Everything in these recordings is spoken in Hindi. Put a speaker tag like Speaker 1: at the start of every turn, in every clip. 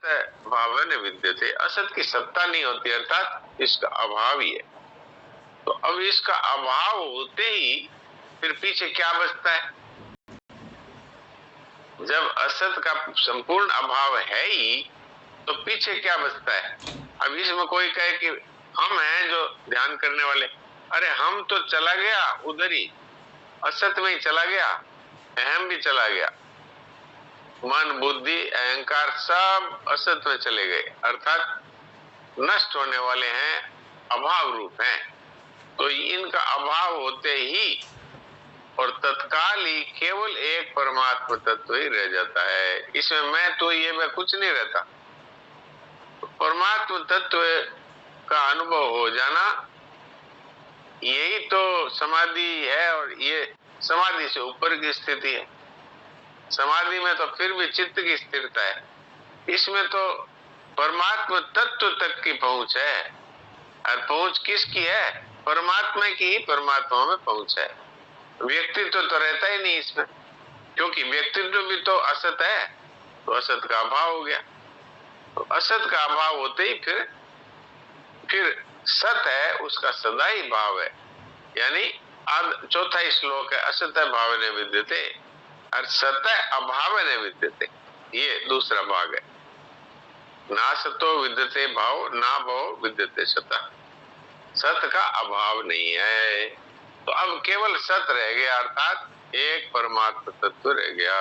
Speaker 1: भावन विद्यते, असत की सत्ता नहीं होती, अर्थात इसका अभाव ही है। तो अब इसका अभाव होते ही फिर पीछे क्या बचता है? जब असत का संपूर्ण अभाव है ही तो पीछे क्या बचता है? अब इसमें कोई कहे कि हम हैं जो ध्यान करने वाले, अरे हम तो चला गया उधर ही, असत में ही चला गया, अहम भी चला गया, मन बुद्धि अहंकार सब असत में चले गए, अर्थात नष्ट होने वाले हैं, अभाव रूप हैं। तो इनका अभाव होते ही और तत्काल ही केवल एक परमात्मा तत्व ही रह जाता है। इसमें मैं तो ये मैं कुछ नहीं रहता। परमात्मा तत्व का अनुभव हो जाना यही तो समाधि है, और ये समाधि से ऊपर की स्थिति है। समाधि में तो फिर भी चित्त की स्थिरता है, इसमें तो परमात्मा तत्व तक की पहुंच है। और पहुंच किसकी है? परमात्मा की ही परमात्मा में पहुंच है। व्यक्तित्व तो रहता ही नहीं इसमें, क्योंकि व्यक्तित्व भी तो असत है, तो असत का अभाव हो गया। तो असत का अभाव होते ही फिर सत है, उसका सदा ही भाव है। यानी चौथा श्लोक है, असत भावने विद्यते और सत अभावने विद्यते, ये दूसरा भाग है। ना सतो विद्यते भाव, ना भाव विद्यते सत, सत का अभाव नहीं है। तो अब केवल सत रह गया, अर्थात एक परमात्मा तत्व रह गया।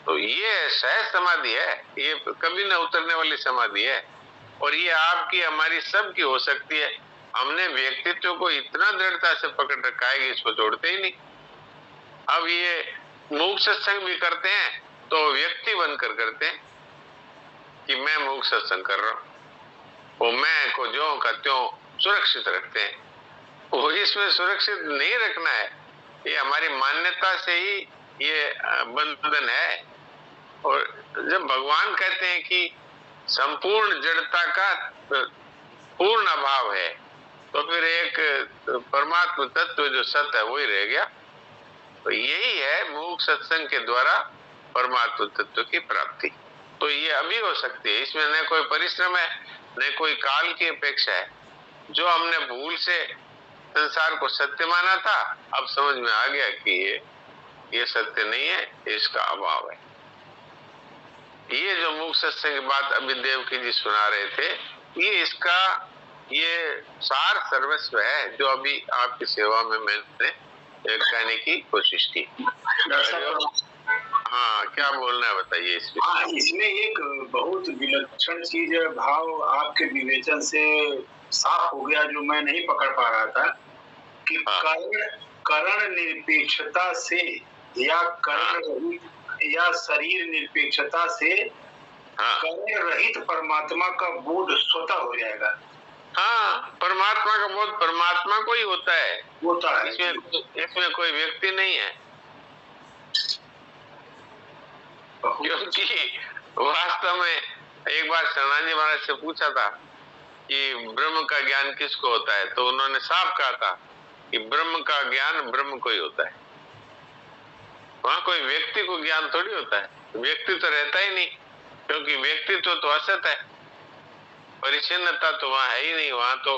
Speaker 1: तो ये सहज समाधि है, ये कभी न उतरने वाली समाधि है, और ये आपकी हमारी सबकी हो सकती है। हमने व्यक्तित्व को इतना दृढ़ता से पकड़ रखा है कि इसको छोड़ते ही नहीं। अब ये मूक सत्संग भी करते हैं तो व्यक्ति बनकर करते हैं कि मैं मूक सत्संग कर रहा हूं, वो मैं को ज्यों का त्यों सुरक्षित रखते हैं। वो इसमें सुरक्षित नहीं रखना है, ये हमारी मान्यता से ही ये बंधन है। और जब भगवान कहते हैं कि संपूर्ण जड़ता का पूर्ण अभाव है, तो फिर एक परमात्मा तत्व जो सत्य है वही रह गया। तो यही है मूक सत्संग के द्वारा परमात्मा तत्व की प्राप्ति। तो ये अभी हो सकती है, इसमें न कोई परिश्रम है न कोई काल की अपेक्षा है। जो हमने भूल से संसार को सत्य माना था, अब समझ में आ गया कि ये सत्य नहीं है, इसका अभाव है। ये जो मूक सत्संग की बात अभी देवकी जी सुना रहे थे, ये सार सर्वस्व है जो अभी आपकी सेवा में मैंने कहने की कोशिश की। हाँ, क्या बोलना है बताइए इसमें।
Speaker 2: हाँ, इसमें एक बहुत विलक्षण चीज भाव आपके विवेचन से साफ हो गया, जो मैं नहीं पकड़ पा रहा था कि करण निरपेक्षता से या करण या शरीर निरपेक्षता से करण रहित परमात्मा का बोध स्वतः हो जाएगा।
Speaker 1: हाँ, परमात्मा का बोध परमात्मा को ही होता है, इसमें कोई व्यक्ति नहीं है। क्योंकि वास्तव में एक बार शरणाजी महाराज से पूछा था कि ब्रह्म का ज्ञान किसको होता है, तो उन्होंने साफ कहा था कि ब्रह्म का ज्ञान ब्रह्म को ही होता है। वहां कोई व्यक्ति को ज्ञान थोड़ी होता है, व्यक्ति तो रहता ही नहीं, क्योंकि व्यक्तित्व तो असत है, परिच्छिन्नता तो वहां है ही नहीं। वहां तो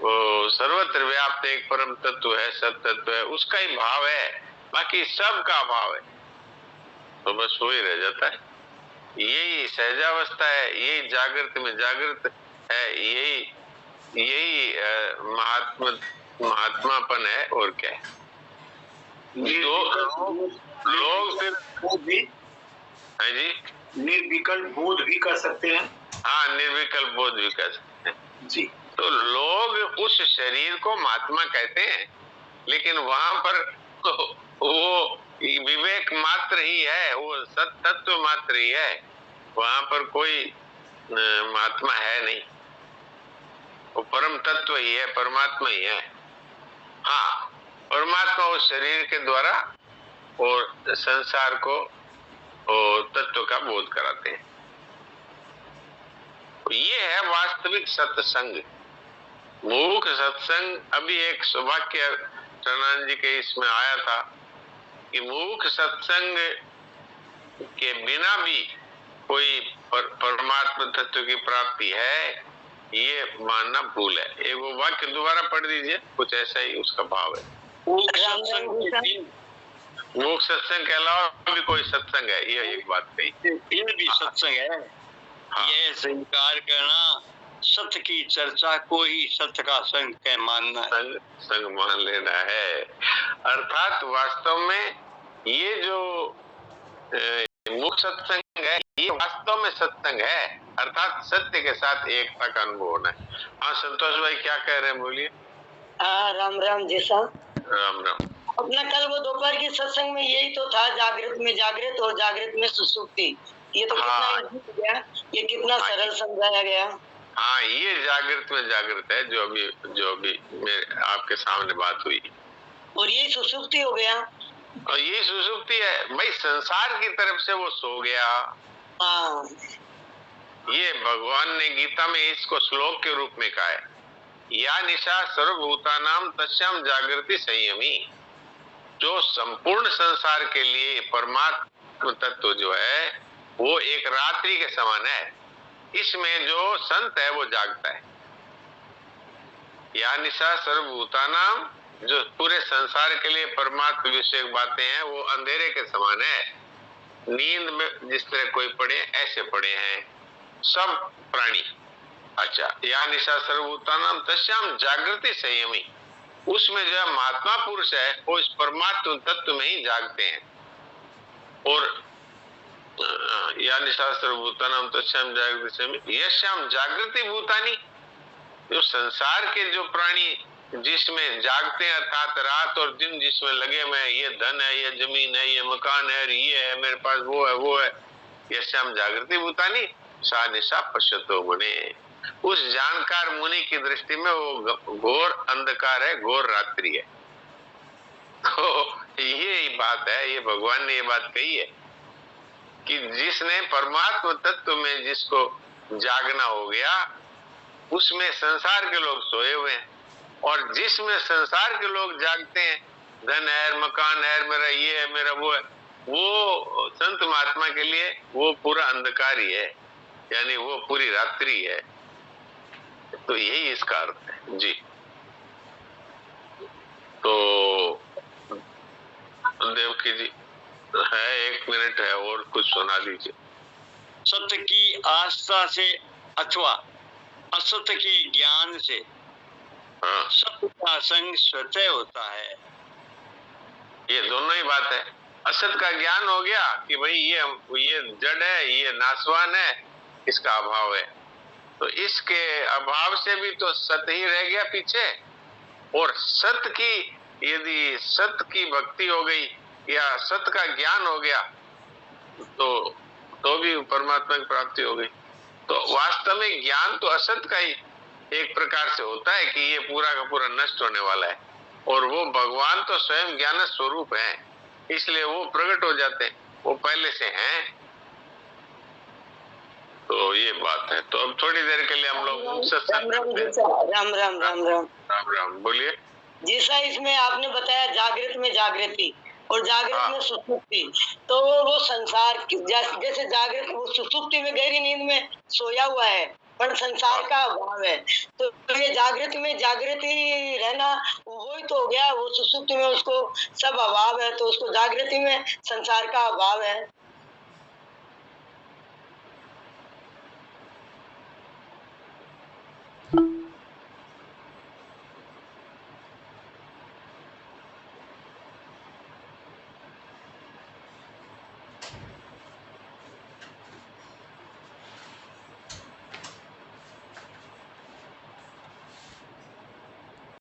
Speaker 1: वो सर्वत्र व्याप्त एक परम तत्व है, सत तत्व है, उसका ही भाव है, बाकी सब का भाव है, तो बस वही रह जाता है। यही सहजावस्था है, यही जागृत में जागृत है, यही महात्मापन है, और क्या है। लोग फिर है जी
Speaker 2: निर्विकल्प बोध भी कर सकते हैं।
Speaker 1: हाँ, निर्विकल्प बोध भी कर सकते हैं
Speaker 2: जी।
Speaker 1: तो लोग उस शरीर को महात्मा कहते हैं, लेकिन वहां पर तो वो विवेक मात्र ही है, वो सत तत्व मात्र ही है, वहां पर कोई महात्मा है नहीं, वो परम तत्व ही है, परमात्मा ही है। हाँ, परमात्मा उस शरीर के द्वारा और संसार को और तत्व का बोध कराते हैं। ये है वास्तविक सत्संग, मूक सत्संग। अभी एक सौभाग्य शरणानंद जी के इसमें आया था कि मूक सत्संग के बिना भी कोई तत्व की प्राप्ति है, ये मानना भूल है। एक वो वाक्य दोबारा पढ़ दीजिए, कुछ ऐसा ही उसका भाव है। वो सत्संग के अलावा भी कोई सत्संग है, ये एक बात कही।
Speaker 3: ये भी सत्संग है।
Speaker 1: हाँ।
Speaker 3: ये स्वीकार करना, सत्य की चर्चा को ही सत्य का संग कह मानना है।
Speaker 1: संग मान लेना है। अर्थात वास्तव में ये जो मुख्य सत्संग है, ये वास्तव में सत्संग है, अर्थात सत्य के साथ एकता का अनुभव होना है। हाँ संतोष भाई क्या कह रहे हैं, बोलिए।
Speaker 4: राम राम जी साहब।
Speaker 1: राम राम।
Speaker 4: अपना कल वो दोपहर की सत्संग में यही तो था, जागृत में जागृत और जागृत में सुसुप्ति। ये तो
Speaker 1: हाँ।
Speaker 4: कितना easy गया, ये कितना सरल समझाया गया।
Speaker 1: हाँ, ये जागृत में जागृत है, जो अभी मेरे आपके सामने बात हुई।
Speaker 4: और यही सुसुप्ति हो गया।
Speaker 1: और ये सुसुप्ति है भाई, संसार की तरफ से वो सो गया।
Speaker 4: हाँ।
Speaker 1: ये भगवान ने गीता में इसको श्लोक के रूप में कहा है, या निशा सर्वभूतानाम तस्याम जागृति संयमी। जो संपूर्ण संसार के लिए परमात्मा तत्व जो है वो एक रात्रि के समान है, इसमें जो संत है वो जागता है। या निशा सर्वभूतानाम, जो पूरे संसार के लिए परमात्मा विषय बातें हैं वो अंधेरे के समान है। नींद में जिस तरह कोई पड़े ऐसे पड़े हैं सब प्राणी। अच्छा, या निशा सर्वभूतानाम तस्याम जागृति संयमी, उसमें जो है महात्मा पुरुष है वो इस परमात्मा तत्व में ही जागते हैं। और या निशा सर्वभूतानाम तस्याम जागृति संयमी यस्याम जागृति भूतानि, जो संसार के जो प्राणी जिसमें जागते हैं, अर्थात रात और दिन जिसमें लगे हुए हैं, ये धन है, ये जमीन है, ये मकान है, ये है मेरे पास, वो है, यस्याम जागृति भूतानि सा निशा पश्यतो मुने। उस जानकार मुनि की दृष्टि में वो घोर अंधकार है, घोर रात्रि है। तो ये बात है, ये भगवान ने ये बात कही है कि जिसने परमात्मा तत्व में जिसको जागना हो गया, उसमें संसार के लोग सोए हुए हैं। और जिसमें संसार के लोग जागते हैं, धन है, मकान है, मेरा ये है, मेरा वो है, वो संत महात्मा के लिए वो पूरा अंधकार ही है, यानी वो पूरी रात्रि है। तो यही इसका अर्थ है जी। तो देवकी जी है, 1 मिनट है और कुछ सुना दीजिए।
Speaker 3: सत्य की आस्था से अथवा असत्य की ज्ञान से
Speaker 1: हाँ।
Speaker 3: सत्य का संग स्वतः होता है।
Speaker 1: ये दोनों ही बात है। असत का ज्ञान हो गया कि भाई ये जड़ है, ये नासवान है, इसका अभाव है, तो इसके अभाव से भी तो सत्य ही रह गया पीछे। और सत्य की, यदि सत्य की भक्ति हो गई या सत्य का ज्ञान हो गया तो भी परमात्मा की प्राप्ति हो गई। तो वास्तव में ज्ञान तो असत्य का ही एक प्रकार से होता है कि ये पूरा का पूरा नष्ट होने वाला है, और वो भगवान तो स्वयं ज्ञान स्वरूप है, इसलिए वो प्रकट हो जाते हैं, वो पहले से हैं। तो ये बात है। तो अब थोड़ी देर के लिए हम लोग सत्संग करते हैं।
Speaker 4: राम राम राम राम
Speaker 1: राम राम, बोलिए।
Speaker 4: जैसा इसमें आपने बताया जागृत में जागृति और जागृत में सुसुप्ति, तो वो संसार जैसे जागृत वो सुसुप्ति में गहरी नींद में सोया हुआ है पर संसार का अभाव है, तो ये जागृत में जागृति रहना वही तो हो गया। वो सुसुप्ति में उसको सब अभाव है, तो उसको जागृति में संसार का अभाव है।